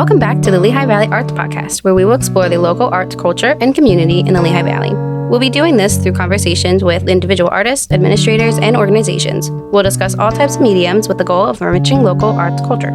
Welcome back to the Lehigh Valley Arts Podcast, where we will explore the local arts culture and community in the Lehigh Valley. We'll be doing this through conversations with individual artists, administrators, and organizations. We'll discuss all types of mediums with the goal of enriching local arts culture.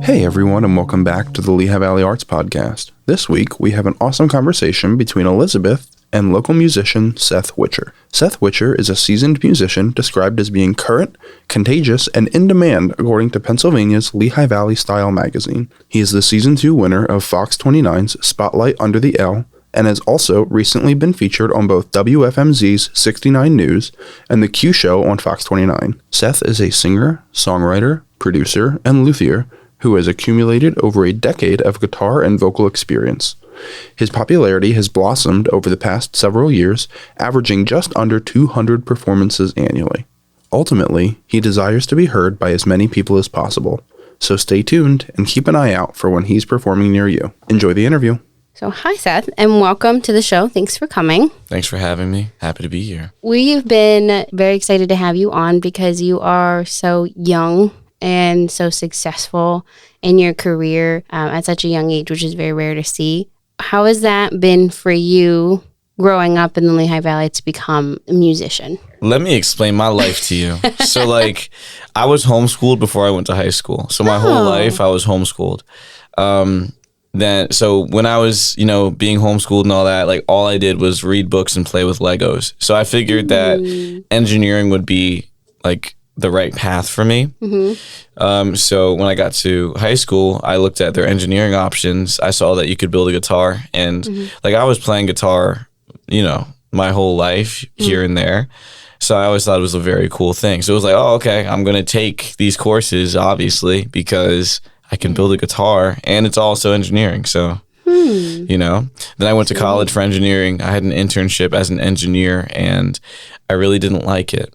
Hey everyone, and welcome back to the Lehigh Valley Arts Podcast. This week, we have an awesome conversation between Elizabeth and local musician Seth Witcher. Seth Witcher is a seasoned musician described as being current, contagious, and in demand according to Pennsylvania's Lehigh Valley Style magazine. He is the Season 2 winner of Fox 29's Spotlight Under the L, and has also recently been featured on both WFMZ's 69 News and The Q Show on Fox 29. Seth is a singer, songwriter, producer, and luthier who has accumulated over a decade of guitar and vocal experience. His popularity has blossomed over the past several years, averaging just under 200 performances annually. Ultimately, he desires to be heard by as many people as possible, so stay tuned and keep an eye out for when he's performing near you. Enjoy the interview. So hi, Seth, and welcome to the show. Thanks for coming. Thanks for having me. Happy to be here. We've been very excited to have you on because you are so young and so successful in your career at such a young age, which is very rare to see. How has that been for you growing up in the Lehigh Valley to become a musician? Let me explain my life to you. So, I was homeschooled before I went to high school. So my whole life I was homeschooled. So when I was, being homeschooled and all that, all I did was read books and play with Legos. So I figured that engineering would be the right path for me. Mm-hmm. So when I got to high school, I looked at their engineering options. I saw that you could build a guitar, and I was playing guitar, my whole life here and there. So I always thought it was a very cool thing. So it was okay, I'm going to take these courses, obviously, because I can build a guitar and it's also engineering. So, then I went to college for engineering. I had an internship as an engineer and I really didn't like it.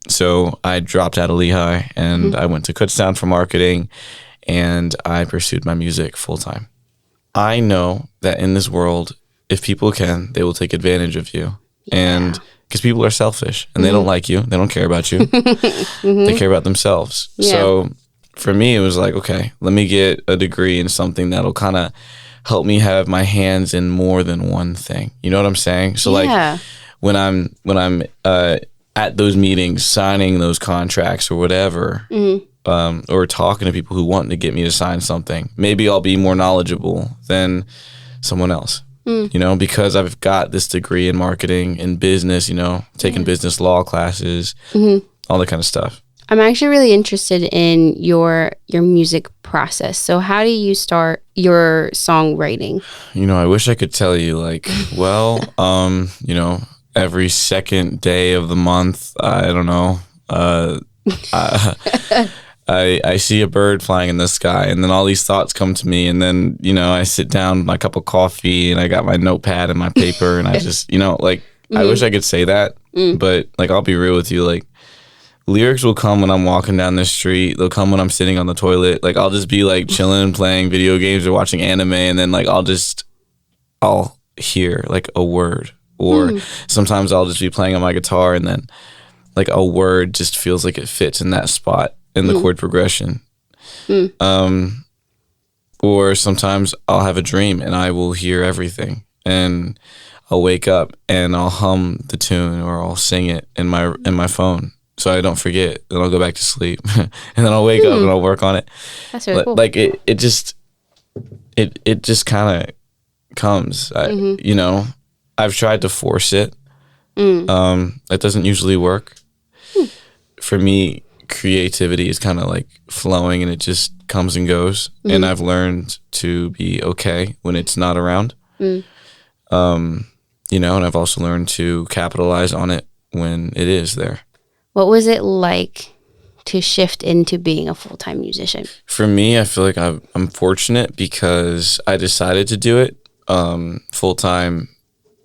So I dropped out of Lehigh and I went to Kutztown for marketing and I pursued my music full time. I know that in this world, if people can, they will take advantage of you. Yeah. And because people are selfish and they don't like you. They don't care about you. They care about themselves. Yeah. So for me, it was okay, let me get a degree in something that'll kind of help me have my hands in more than one thing. You know what I'm saying? So when I'm at those meetings, signing those contracts or whatever, or talking to people who want to get me to sign something, maybe I'll be more knowledgeable than someone else, because I've got this degree in marketing and business, taking business law classes, all that kind of stuff. I'm actually really interested in your music process. So how do you start your songwriting? I wish I could tell you every second day of the month, I don't know, I see a bird flying in the sky and then all these thoughts come to me and then, I sit down with my cup of coffee and I got my notepad and my paper and I just, I wish I could say that, but I'll be real with you, lyrics will come when I'm walking down the street. They'll come when I'm sitting on the toilet. I'll just be chilling, playing video games or watching anime. And then I'll hear a word. Or sometimes I'll just be playing on my guitar and then a word just feels like it fits in that spot in the chord progression. Or sometimes I'll have a dream and I will hear everything. And I'll wake up and I'll hum the tune or I'll sing it in my phone. So I don't forget, then I'll go back to sleep, and then I'll wake up and I'll work on it. That's really cool. It just kind of comes. I've tried to force it. That doesn't usually work. For me, creativity is kind of flowing, and it just comes and goes. And I've learned to be okay when it's not around. And I've also learned to capitalize on it when it is there. What was it like to shift into being a full-time musician? For me, I feel I'm fortunate because I decided to do it full-time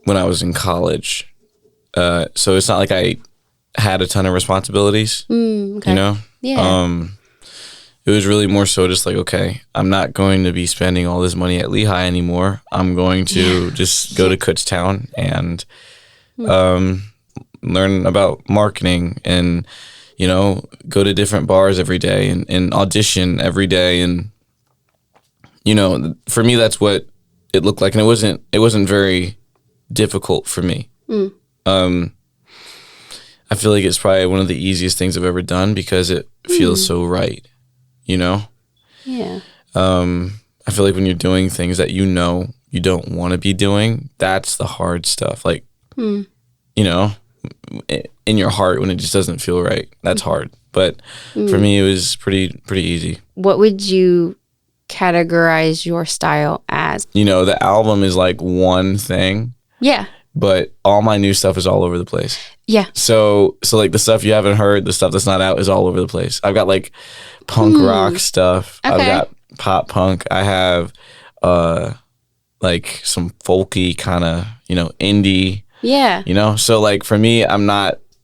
when I was in college. So it's not like I had a ton of responsibilities, okay. Yeah. It was really more so just okay, I'm not going to be spending all this money at Lehigh anymore. I'm going to just go to Kutztown and learn about marketing and, go to different bars every day and audition every day and for me, that's what it looked like. And it wasn't very difficult for me. I feel like it's probably one of the easiest things I've ever done because it feels so right, Yeah. I feel like when you're doing things that you don't want to be doing, that's the hard stuff. Like, in your heart when it just doesn't feel right, that's hard. But for me, it was pretty easy. What would you categorize your style as? The album is like one thing. Yeah. But all my new stuff is all over the place. Yeah. So like the stuff you haven't heard, the stuff that's not out is all over the place. I've got like punk rock stuff. Okay. I've got pop punk. I have like some folky kind of, indie. Yeah. So like for me,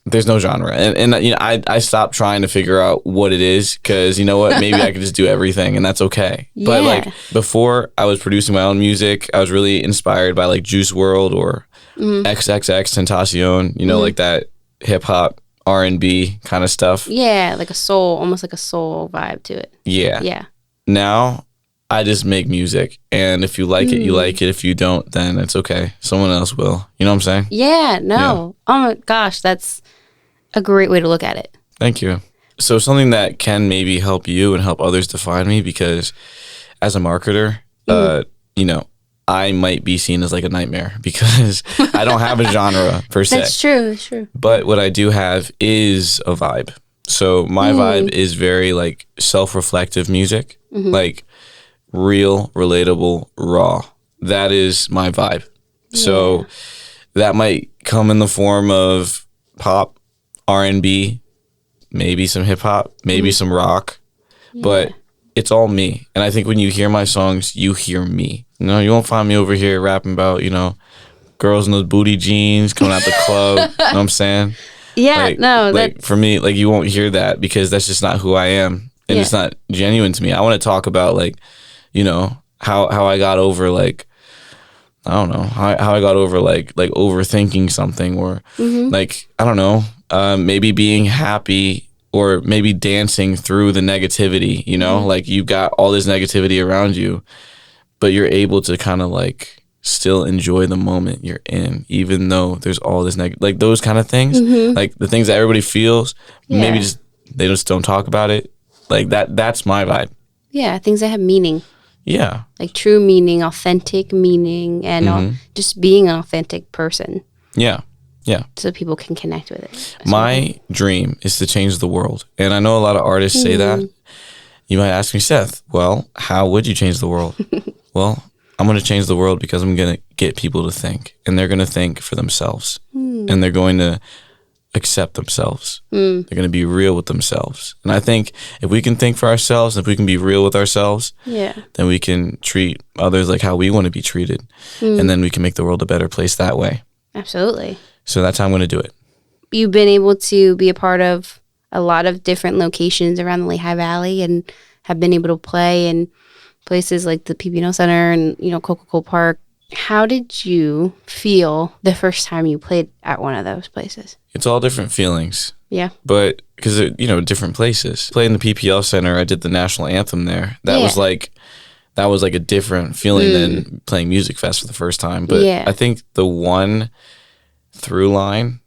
there's no genre. And I stopped trying to figure out what it is because you know what, maybe I could just do everything and that's okay. Yeah. But like before I was producing my own music, I was really inspired by like Juice WRLD or XXX Tentacion, like that hip hop R&B kind of stuff. Yeah, like almost like a soul vibe to it. Yeah. Yeah. Now I just make music, and if you like it, you like it. If you don't, then it's okay. Someone else will. You know what I'm saying? Yeah, no. Yeah. Oh my gosh, that's a great way to look at it. Thank you. So something that can maybe help you and help others define me, because as a marketer, I might be seen as like a nightmare because I don't have a genre per se. That's true. But what I do have is a vibe. So my vibe is very like self-reflective music, like real, relatable, raw. That is my vibe. Yeah. So that might come in the form of pop, R&B, maybe some hip hop, maybe some rock, but it's all me. And I think when you hear my songs, you hear me. You won't find me over here rapping about, girls in those booty jeans coming out the club. You know what I'm saying? Yeah, for me, like you won't hear that because that's just not who I am. And it's not genuine to me. I want to talk about like, how I got over like, I don't know, how I got over like overthinking something or like, I don't know, maybe being happy or maybe dancing through the negativity, like you've got all this negativity around you, but you're able to kind of like still enjoy the moment you're in, even though there's all this like those kind of things, like the things that everybody feels, maybe they just don't talk about it. Like that's my vibe. Yeah, things that have meaning. Yeah. Like true meaning, authentic meaning, and just being an authentic person. Yeah. Yeah. So people can connect with it. My dream is to change the world. And I know a lot of artists say that. You might ask me, Seth, well, how would you change the world? Well, I'm going to change the world because I'm going to get people to think. And they're going to think for themselves. And they're going to accept themselves. They're going to be real with themselves. And I think if we can think for ourselves, if we can be real with ourselves, then we can treat others like how we want to be treated. And then we can make the world a better place that way. Absolutely. So that's how I'm going to do it. You've been able to be a part of a lot of different locations around the Lehigh Valley and have been able to play in places like the PPNO Center and, Coca-Cola Park. How did you feel the first time you played at one of those places? It's all different feelings. Yeah. But because, different places. Playing the PPL Center, I did the national anthem there. That was like a different feeling than playing Music Fest for the first time. But I think the one through line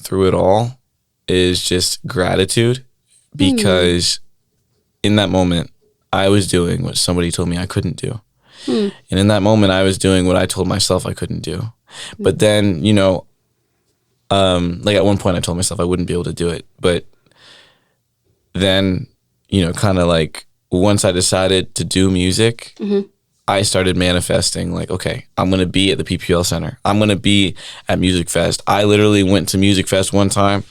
through it all is just gratitude, because in that moment I was doing what somebody told me I couldn't do. And in that moment I was doing what I told myself I couldn't do. But then, like at one point I told myself I wouldn't be able to do it. But then, kind of like once I decided to do music, I started manifesting like, okay, I'm going to be at the PPL Center. I'm going to be at Music Fest. I literally went to Music Fest one time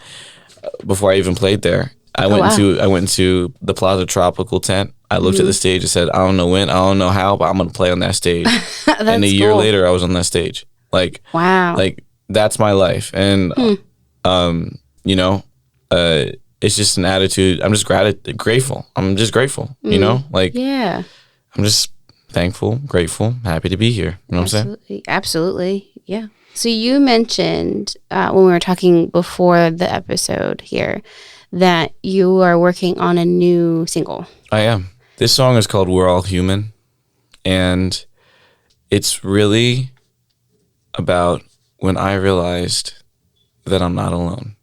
before I even played there. I went into the Plaza Tropical tent. I looked at the stage and said, I don't know when, I don't know how, but I'm going to play on that stage. And a year later I was on that stage. Like, wow. Like that's my life. And, it's just an attitude. I'm just grateful. I'm just grateful, like, I'm just thankful, grateful, happy to be here. You know what I'm saying? Absolutely. Yeah. So you mentioned when we were talking before the episode here that you are working on a new single. I am. This song is called We're All Human. And it's really about when I realized that I'm not alone.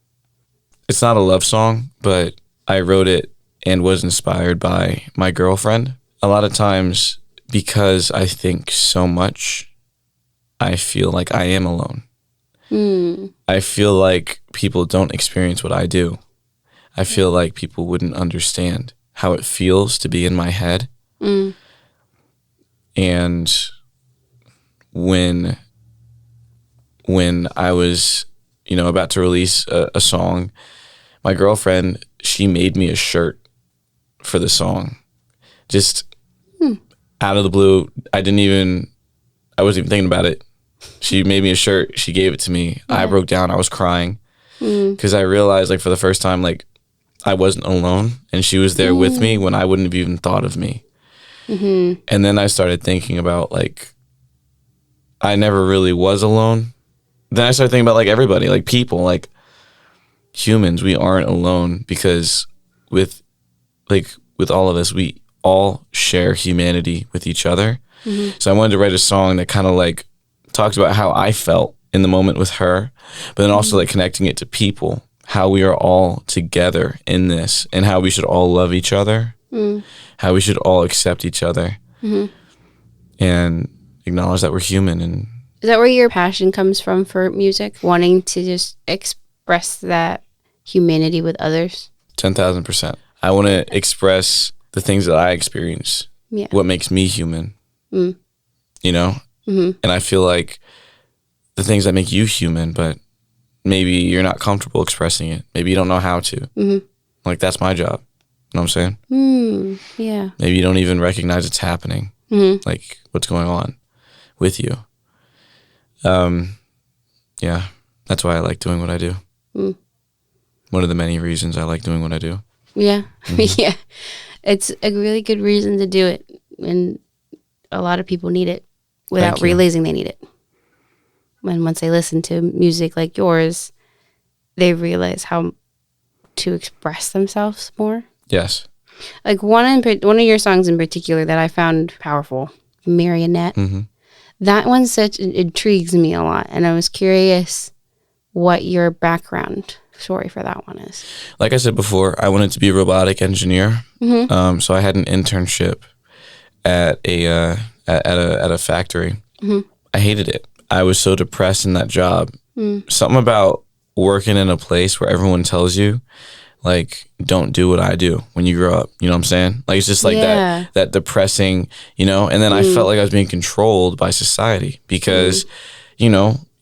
It's not a love song, but I wrote it and was inspired by my girlfriend. A lot of times, because I think so much, I feel like I am alone. I feel like people don't experience what I do. I feel like people wouldn't understand how it feels to be in my head. And when I was, about to release a song, my girlfriend, she made me a shirt for the song. Just out of the blue. I wasn't even thinking about it. She made me a shirt. She gave it to me. Yeah. I broke down. I was crying because I realized, like, for the first time, like, I wasn't alone, and she was there with me when I wouldn't have even thought of me. And then I started thinking about, like, I never really was alone. Then I started thinking about, like, everybody, like, people, like, humans, we aren't alone, because with all of us, we all share humanity with each other. So I wanted to write a song that kind of, like, talks about how I felt in the moment with her, but then also, like, connecting it to people, how we are all together in this, and how we should all love each other, how we should all accept each other, and acknowledge that we're human. And is that where your passion comes from for music? Wanting to just express that humanity with others? 10,000%. I want to express the things that I experience, what makes me human, And I feel like the things that make you human, but maybe you're not comfortable expressing it. Maybe you don't know how to. Like, that's my job. You know what I'm saying? Yeah. Maybe you don't even recognize it's happening. Like, what's going on with you. Yeah, that's why I like doing what I do. One of the many reasons I like doing what I do. Yeah. Yeah. It's a really good reason to do it. And a lot of people need it without realizing they need it. When once they listen to music like yours, they realize how to express themselves more. Yes. Like one of your songs in particular that I found powerful, Marionette. That one intrigues me a lot, and I was curious what your background story for that one is. Like I said before, I wanted to be a robotic engineer. So I had an internship at a factory. I hated it. I was so depressed in that job. Something about working in a place where everyone tells you, like, don't do what I do when you grow up. You know what I'm saying? Like, it's just like that depressing, and then I felt like I was being controlled by society because,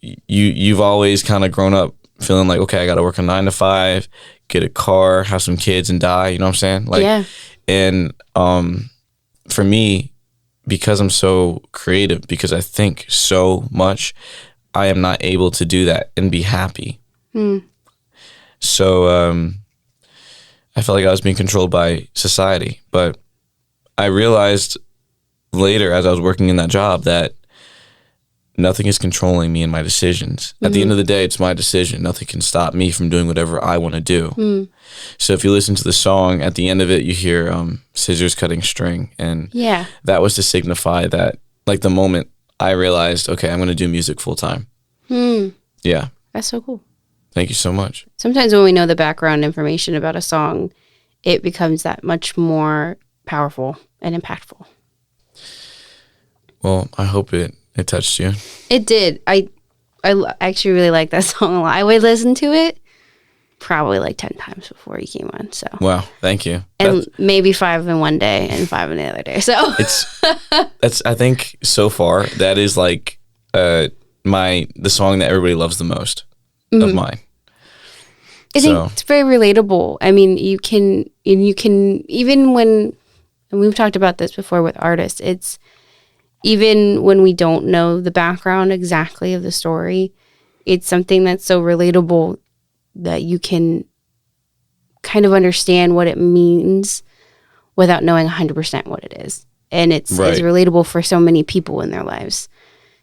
you've always kind of grown up feeling like, okay, I got to work a 9 to 5, get a car, have some kids and die. You know what I'm saying? Like, and for me, because I'm so creative, because I think so much, I am not able to do that and be happy. So I felt like I was being controlled by society. But I realized later, as I was working in that job, that nothing is controlling me and my decisions. At the end of the day, it's my decision. Nothing can stop me from doing whatever I want to do. So if you listen to the song, at the end of it, you hear scissors cutting string. And that was to signify that, like, the moment I realized, okay, I'm going to do music full time. Yeah. That's so cool. Thank you so much. Sometimes when we know the background information about a song, it becomes that much more powerful and impactful. Well, I hope it touched you. It did. I actually really like that song a lot. I would listen to it probably like 10 times before you came on. So wow, thank you. And maybe 5 in one day and 5 in the other day. So that's I think so far that is like the song that everybody loves the most of mine. I think it's very relatable. I mean, you can even when, and we've talked about this before with artists, it's even when we don't know the background exactly of the story, it's something that's so relatable that you can kind of understand what it means without knowing 100% what it is. And it's relatable for so many people in their lives.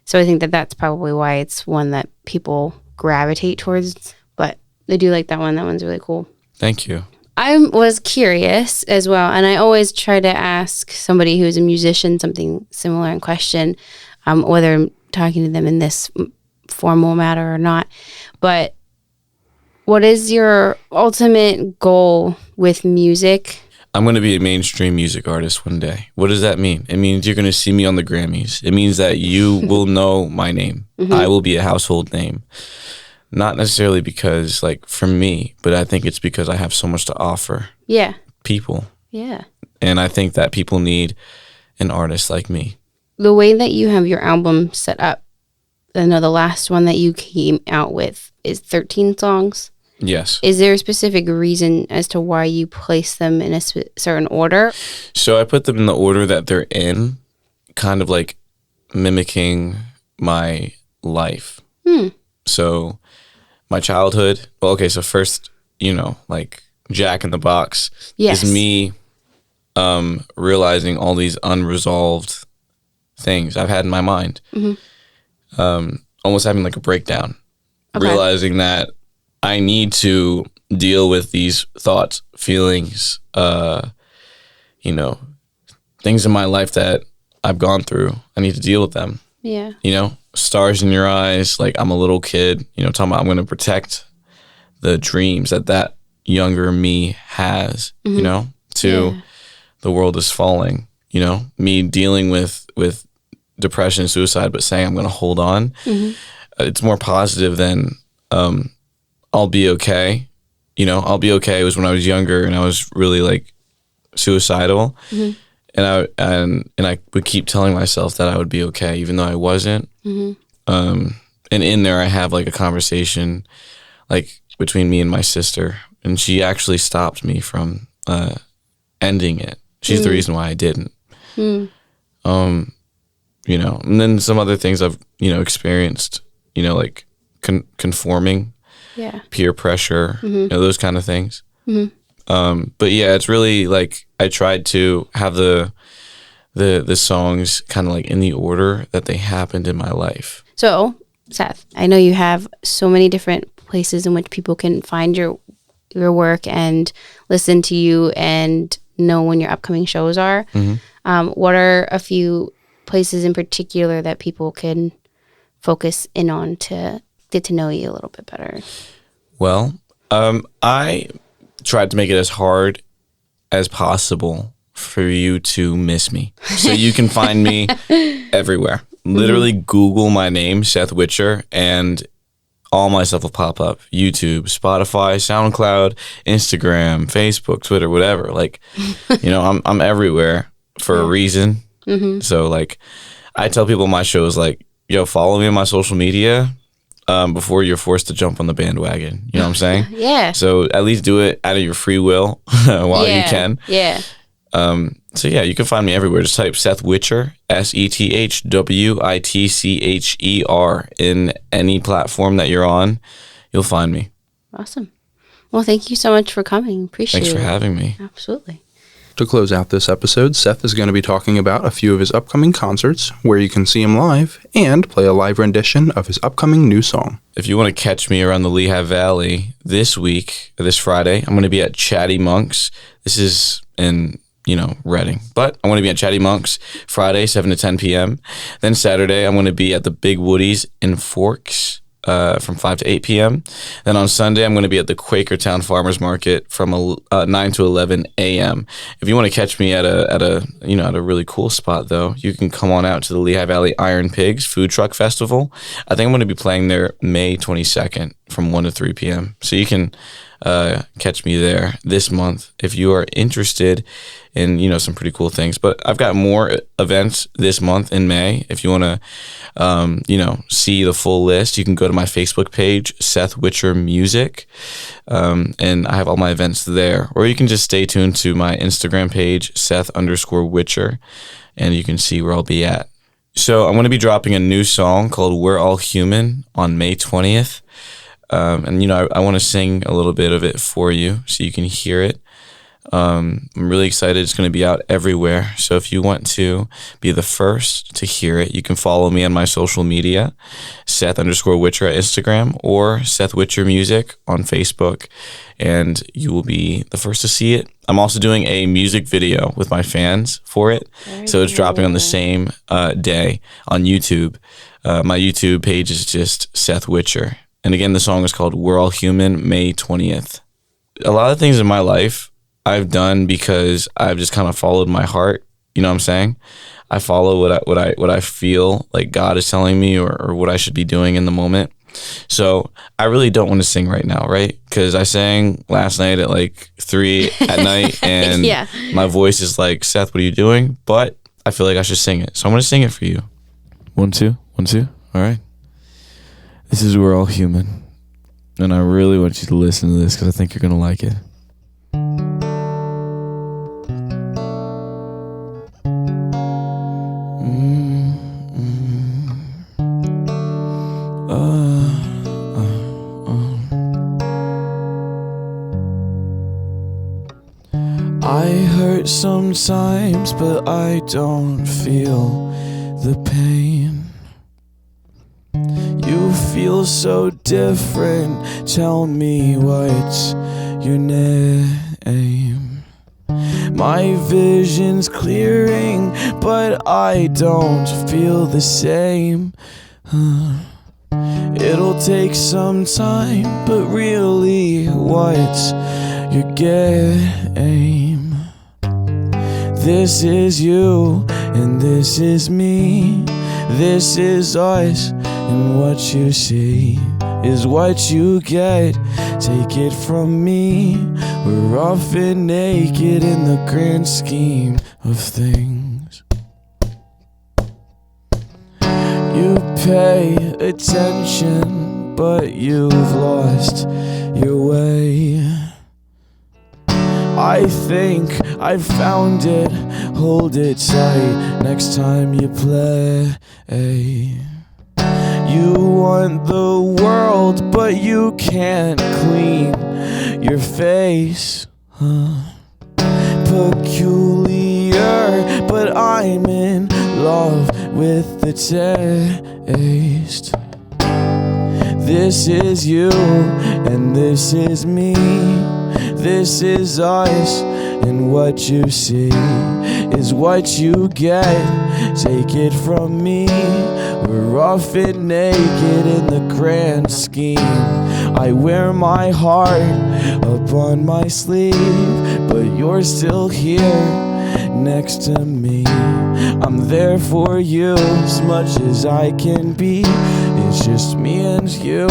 So I think that that's probably why it's one that people gravitate towards. But I do like that one. That one's really cool. Thank you. I was curious as well, and I always try to ask somebody who's a musician something similar in question, whether I'm talking to them in this formal matter or not. But what is your ultimate goal with music? I'm going to be a mainstream music artist one day. What does that mean? It means you're going to see me on the Grammys. It means that you will know my name. I will be a household name. Not necessarily because, like, for me, but I think it's because I have so much to offer people. Yeah. And I think that people need an artist like me. The way that you have your album set up, I know the last one that you came out with is 13 songs. Yes. Is there a specific reason as to why you place them in a certain order? So I put them in the order that they're in, kind of like mimicking my life. So my childhood, well, okay, so first, like Jack in the Box is me realizing all these unresolved things I've had in my mind. Almost having like a breakdown, realizing that I need to deal with these thoughts, feelings, things in my life that I've gone through. I need to deal with them. Yeah. Stars in your eyes, like I'm a little kid, talking about I'm going to protect the dreams that younger me has, the world is falling, me dealing with depression, suicide, but saying I'm going to hold on. It's more positive than I'll be okay. I'll be okay was when I was younger and I was really like suicidal. And I would keep telling myself that I would be okay, even though I wasn't. And in there, I have like a conversation, like between me and my sister, and she actually stopped me from ending it. She's the reason why I didn't. And then some other things I've experienced, like conforming, peer pressure, those kind of things. But yeah, it's really like I tried to have the songs kind of like in the order that they happened in my life. So, Seth, I know you have so many different places in which people can find your work and listen to you and know when your upcoming shows are. What are a few places in particular that people can focus in on to get to know you a little bit better? Well, I tried to make it as hard as possible for you to miss me. So you can find me everywhere. Literally Google my name, Seth Witcher, and all my stuff will pop up. YouTube, Spotify, SoundCloud, Instagram, Facebook, Twitter, whatever. Like, I'm everywhere for a reason. So like I tell people my show is like, follow me on my social media before you're forced to jump on the bandwagon. You know what I'm saying? Yeah. So at least do it out of your free will while you can. Yeah. So yeah, you can find me everywhere. Just type Seth Witcher, SethWitcher in any platform that you're on. You'll find me. Awesome. Well, thank you so much for coming. Appreciate it. Thanks for having me. Absolutely. To close out this episode, Seth is going to be talking about a few of his upcoming concerts, where you can see him live, and play a live rendition of his upcoming new song. If you want to catch me around the Lehigh Valley this Friday, I'm going to be at Chatty Monks. This is in, Reading. But I'm going to be at Chatty Monks Friday, 7 to 10 p.m. Then Saturday, I'm going to be at the Big Woodies in Forks from 5 to 8 p.m. Then on Sunday, I'm going to be at the Quakertown Farmers Market from 9 to 11 a.m. If you want to catch me at a really cool spot, though, you can come on out to the Lehigh Valley Iron Pigs Food Truck Festival. I think I'm going to be playing there May 22nd from 1 to 3 p.m. So you can catch me there this month if you are interested in some pretty cool things. But I've got more events this month in May. If you want to see the full list, you can go to my Facebook page, Seth Witcher Music, and I have all my events there. Or you can just stay tuned to my Instagram page, Seth_Witcher, and you can see where I'll be at. So I'm going to be dropping a new song called We're All Human on May 20th. And I want to sing a little bit of it for you so you can hear it. I'm really excited. It's going to be out everywhere. So if you want to be the first to hear it, you can follow me on my social media, Seth_Witcher at Instagram, or Seth Witcher Music on Facebook, and you will be the first to see it. I'm also doing a music video with my fans for it. So it's dropping on the same day on YouTube. My YouTube page is just Seth Witcher. And again, the song is called We're All Human, May 20th. A lot of things in my life I've done because I've just kind of followed my heart. You know what I'm saying? I follow what I feel like God is telling me or what I should be doing in the moment. So I really don't want to sing right now, right? Because I sang last night at like 3 at night and my voice is like, Seth, what are you doing? But I feel like I should sing it. So I'm going to sing it for you. 1, 2, 1, 2. All right. This is We're All Human. And I really want you to listen to this because I think you're going to like it. I hurt sometimes, but I don't feel the pain. You feel so different. Tell me what's your name. My vision's clearing, but I don't feel the same. It'll take some time, but really, what's your game? This is you, and this is me. This is us, and what you see is what you get. Take it from me, we're often naked in the grand scheme of things. You pay attention, but you've lost your way. I think I found it, hold it tight next time you play. You want the world, but you can't clean your face. Peculiar, but I'm in love with the taste. This is you, and this is me. This is us, and what you see is what you get. Take it from me, we're often naked in the grand scheme. I wear my heart up on my sleeve, but you're still here next to me. I'm there for you as much as I can be. It's just me and you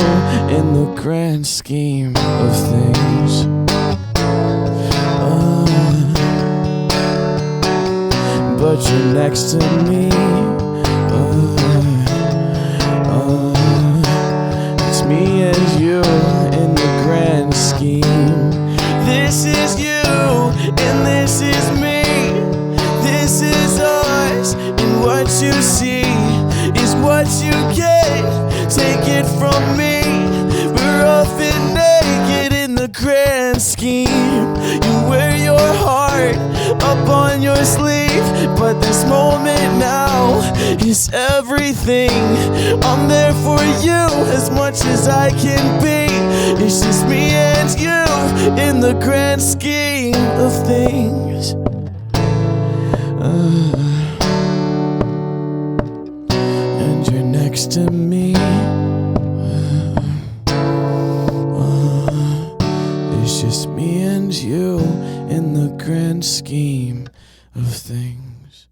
in the grand scheme of things. But you're next to me. It's me and you in the grand scheme. This is you and this is me. This is us, and what you see is what you get. Take it from me, we're often naked in the grand scheme. You wear your heart up on your sleeve, but this moment now is everything. I'm there for you as much as I can be. It's just me and you in the grand scheme of things. And you're next to me. It's just me and you in the grand scheme of things.